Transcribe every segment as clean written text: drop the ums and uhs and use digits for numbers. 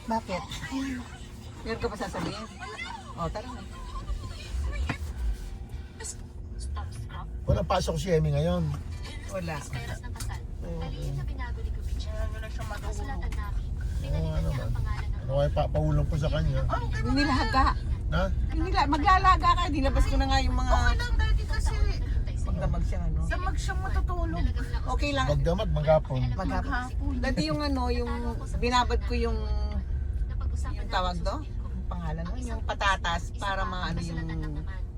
Bakit? Meron ka pa sasabihin? O, tara na. Wala pasok si Emmy ngayon. Wala. Wala siyang matulog. Ano ba? Ano kaya papaulong po sa kanya? Nilaga. Na? Maglalaga ka. Dilabas ko na nga yung mga Okay lang dati kasi pagdamag siya ano. damag siyang matutulog. Okay lang. Magdamag, maghapon. Maghapon. Dati yung ano, yung binabad ko yung tawag do? Yung pangalan mo, yung patatas para maano yung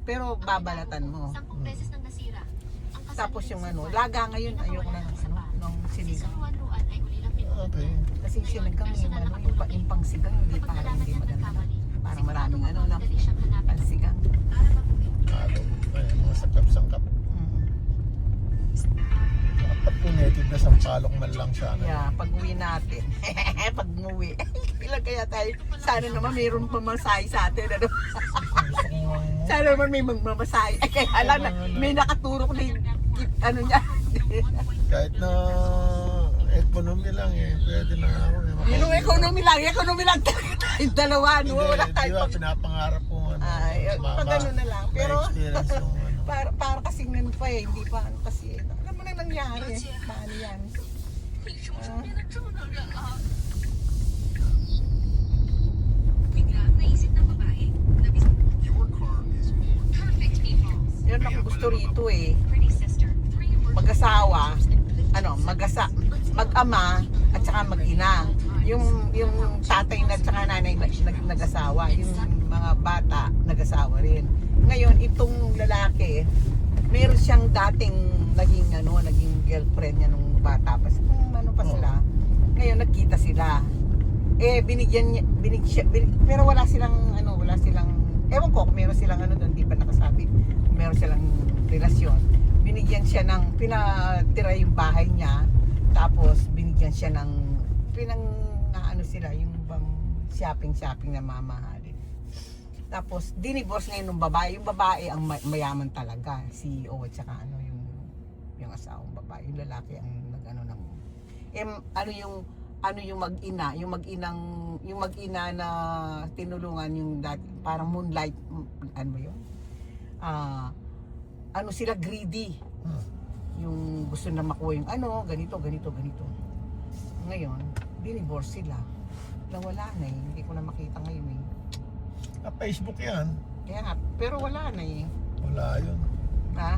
pero babalatan mo. Tapos yung ano, laga ngayon ayoko na ng ano, nung sinigang. Okay. Kasi sinigang yung ano, yung pangsigang hindi maganda. Parang maraming ano lang pangsigang. Ano? Ay, mga sakap-sangkap. Dapat puneted na sampalok man lang siya. Yeah, pag uwi natin. Pag umuwi. Ilan kaya tayo? Sana naman mayroon pamasahe sa atin. Ano? Sana naman may magmamasahe. Ay, kaya alam na, may nakaturok na yung ano niya. Kahit na economy lang eh, pwede na ako. Yung economy lang tayo dalawa, no? Wala Hindi tayo ba, pag... pinapangarap ko ano. Ay, pag ano na lang. Pero, experience yung ano. para kasing ano pa eh, hindi pa ano kasi, alam mo na nangyari eh. Paano yan? Yun ako gusto rito eh. Mag-asawa, mag-ama at saka mag-ina. Yung tatay na at saka nanay nag-asawa, yung mga bata nag-asawa rin. Ngayon itong lalaki, meron siyang dating naging girlfriend niya nung bata pa. Ano pa sila. Ngayon nagkita sila. Pero wala silang ewan ko kung meron silang doon, di pa nakasabi. Meron silang relasyon. Binigyan siya ng pinatira yung bahay niya. Tapos binigyan siya ng sila yung bang shopping na mamahalin. Tapos dinivorce ngayon ng babae. Yung babae ang mayaman talaga, CEO at saka yung asawang babae. Yung lalaki ang yung mag-ina na tinulungan yung dati, parang moonlight, sila greedy. Yung gusto na makuha yung ganito. Ngayon, dinivorce sila. Wala na eh. Hindi ko na makita ngayon eh. Facebook yan. Kaya nga, pero wala na eh. Wala yun. Ha?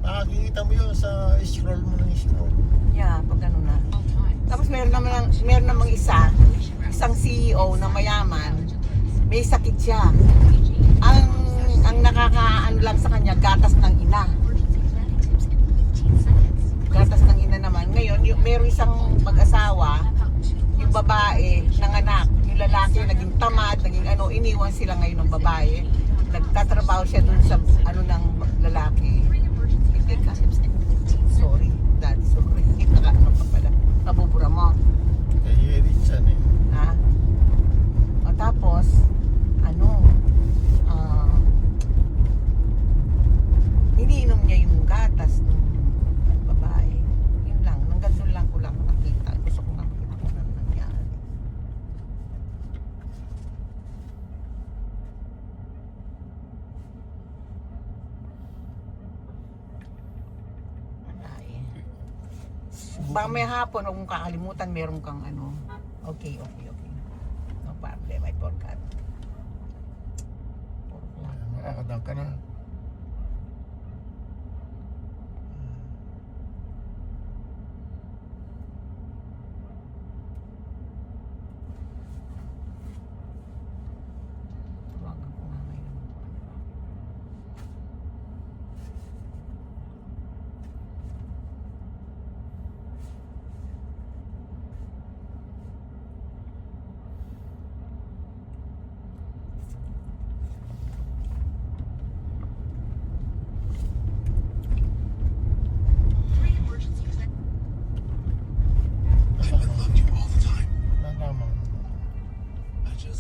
Makikita mo yun sa scroll mo ng scroll. Yeah, pag ano na. Tapos meron namang isang CEO na mayaman, may sakit siya. Ang nakakaano lang sa kanya, gatas ng ina. Gatas ng ina naman. Ngayon, meron isang mag-asawa, yung babae, nanganak. Yung lalaki, naging tamad, iniwan sila ngayon ng babae. Nagtatrabaho siya dun sa ng lalaki. Sorry, dad, sorry. Nakano pa pala. Nabubura mo. Kaya edit siya eh. Ha? O tapos, iniinom niya yung gatas ng babae. Yun lang, hanggang doon lang ko lang nakita. Gusto ko nga makita kung ano nangyari. Wala eh. Baka may hapon, huwag mong kakalimutan, meron kang Okay. No problem, I forgot. Makakadang ka na. Tawagan ko nga ngayon.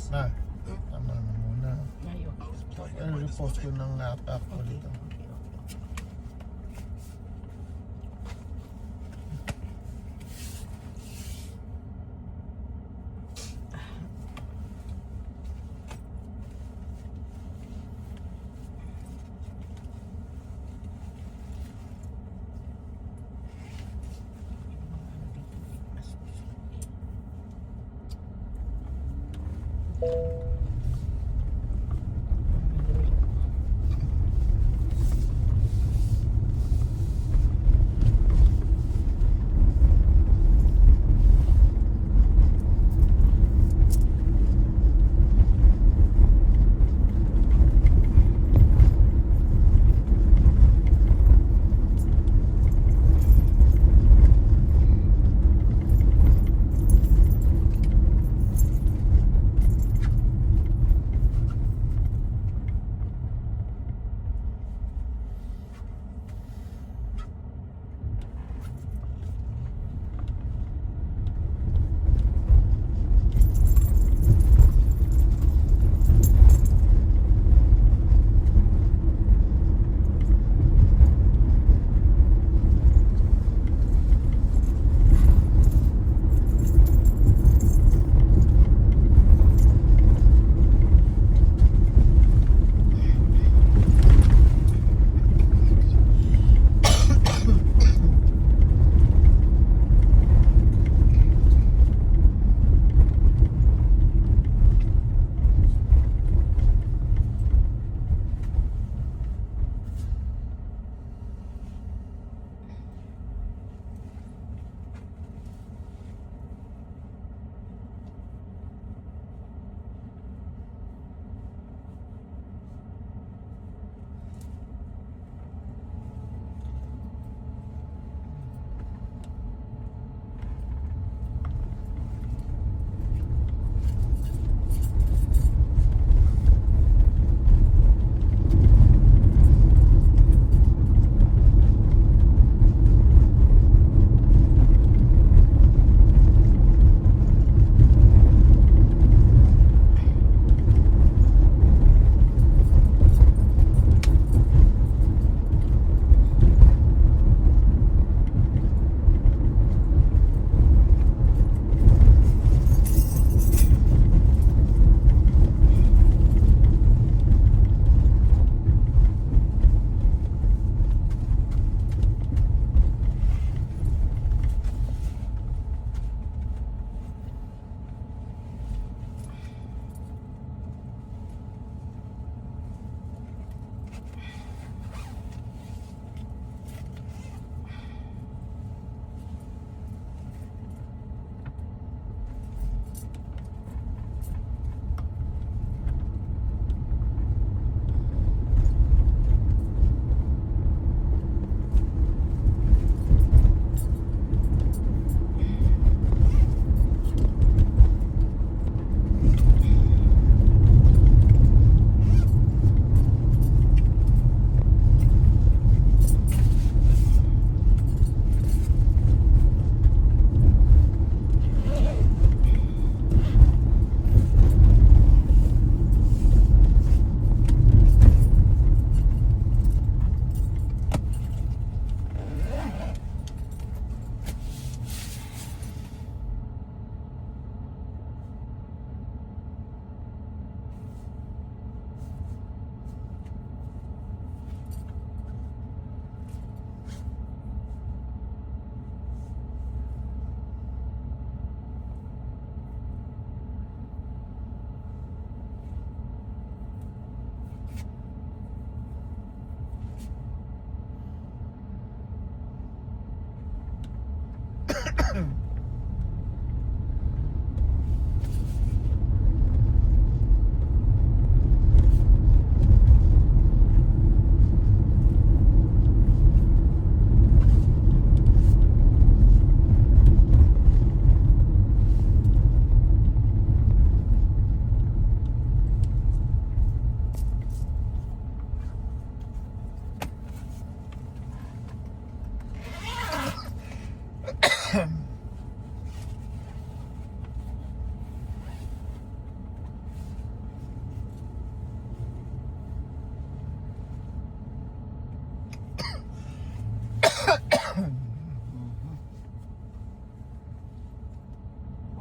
Na, tama na muna. Ngayon. Repost ko ng napak ko dito.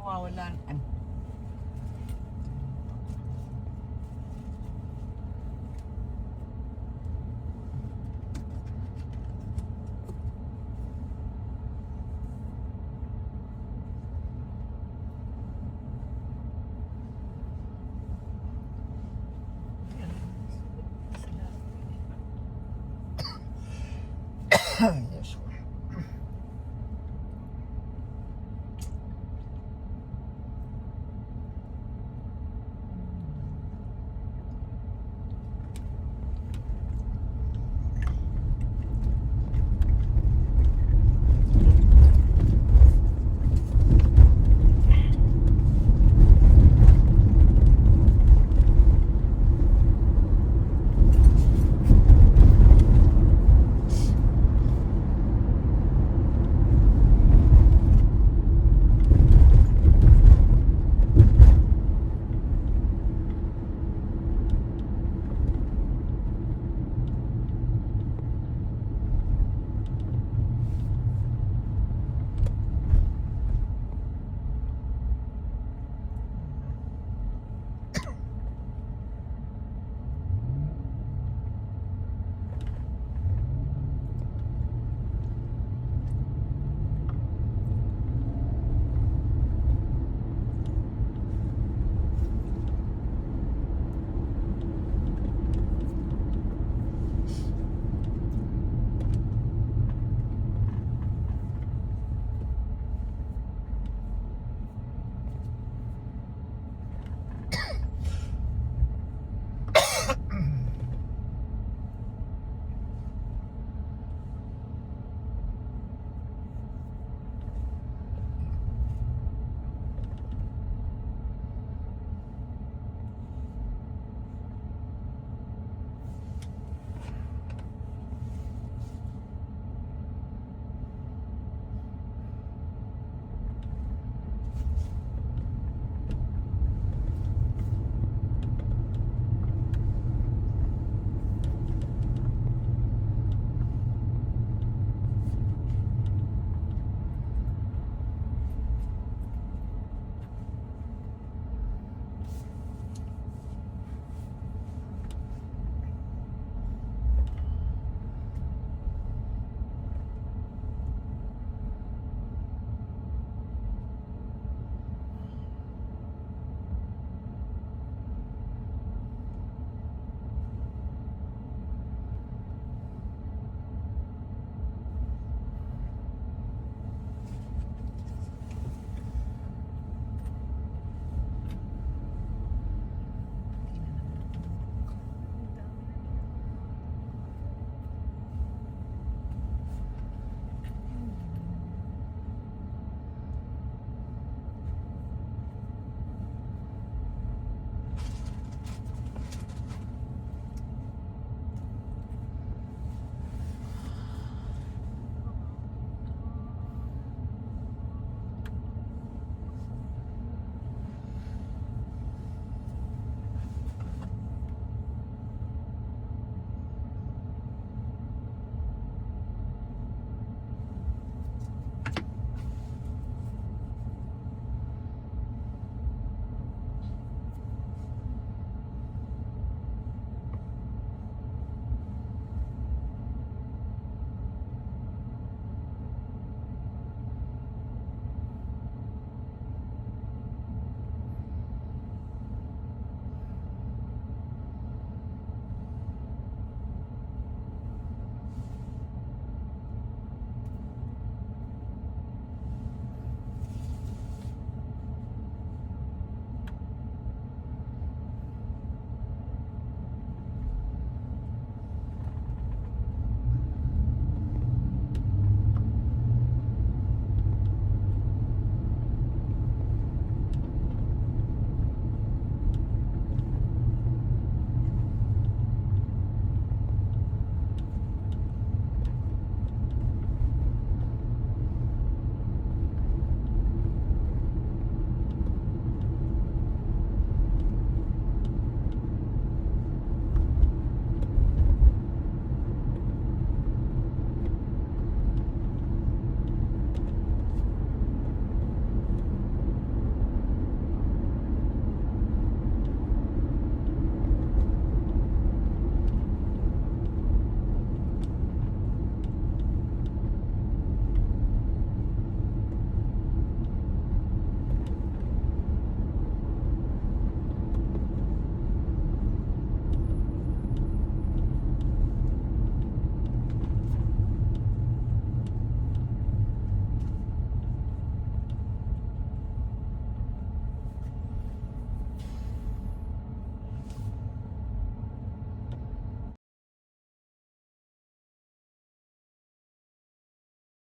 Mawawalan. Ano? Ay,